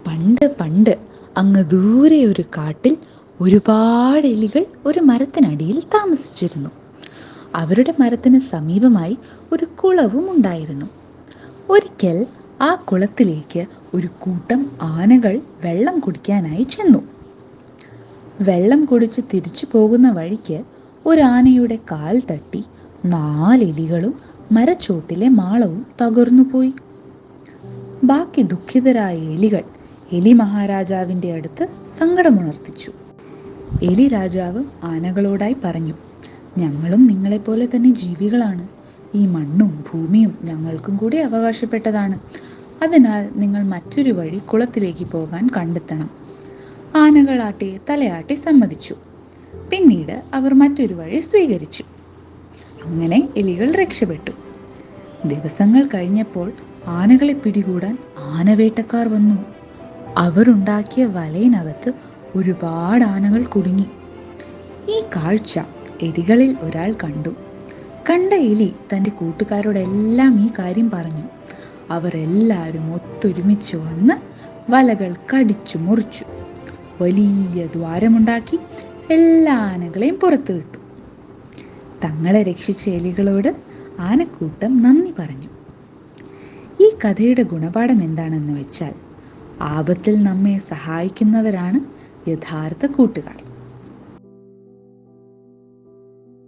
പണ്ട് പണ്ട് അങ്ങ് ദൂരെ ഒരു കാട്ടിൽ ഒരുപാട് എലികൾ ഒരു മരത്തിനടിയിൽ താമസിച്ചിരുന്നു. അവരുടെ മരത്തിന് സമീപമായി ഒരു കുളവും ഉണ്ടായിരുന്നു. ഒരിക്കൽ ആ കുളത്തിലേക്ക് ഒരു കൂട്ടം ആനകൾ വെള്ളം കുടിക്കാനായി ചെന്നു. വെള്ളം കുടിച്ച് തിരിച്ചു പോകുന്ന വഴിക്ക് ഒരു ആനയുടെ കാൽ തട്ടി 4 എലികളും മരച്ചോട്ടിലെ മാളവും തകർന്നുപോയി. ബാക്കി ദുഃഖിതരായ എലികൾ എലി മഹാരാജാവിൻ്റെ അടുത്ത് സങ്കടമുണർത്തിച്ചു. എലി രാജാവ് ആനകളോടായി പറഞ്ഞു, ഞങ്ങളും നിങ്ങളെപ്പോലെ തന്നെ ജീവികളാണ്. ഈ മണ്ണും ഭൂമിയും ഞങ്ങൾക്കും കൂടി അവകാശപ്പെട്ടതാണ്. അതിനാൽ നിങ്ങൾ മറ്റൊരു വഴി കുളത്തിലേക്ക് പോകാൻ കണ്ടെത്തണം. ആനകളാട്ടെ തലയാട്ടി സമ്മതിച്ചു. പിന്നീട് അവർ മറ്റൊരു വഴി സ്വീകരിച്ചു. അങ്ങനെ എലികൾ രക്ഷപ്പെട്ടു. ദിവസങ്ങൾ കഴിഞ്ഞപ്പോൾ ആനകളെ പിടികൂടാൻ ആനവേട്ടക്കാർ വന്നു. അവരുണ്ടാക്കിയ വലയിനകത്ത് ഒരുപാട് ആനകൾ കുടുങ്ങി. ഈ കാഴ്ച എലികളിൽ ഒരാൾ കണ്ടു. കണ്ട എലി തൻ്റെ കൂട്ടുകാരോടെല്ലാം ഈ കാര്യം പറഞ്ഞു. അവർ എല്ലാവരും ഒത്തൊരുമിച്ച് വന്ന് വലകൾ കടിച്ചു മുറിച്ചു. വലിയ ദ്വാരമുണ്ടാക്കി എല്ലാ ആനകളെയും പുറത്തു വിട്ടു. തങ്ങളെ രക്ഷിച്ച എലികളോട് ആനക്കൂട്ടം നന്ദി പറഞ്ഞു. ഈ കഥയുടെ ഗുണപാഠം എന്താണെന്ന് വെച്ചാൽ, ആപത്തിൽ നമ്മെ സഹായിക്കുന്നവരാണ് യഥാർത്ഥ കൂട്ടുകാർ.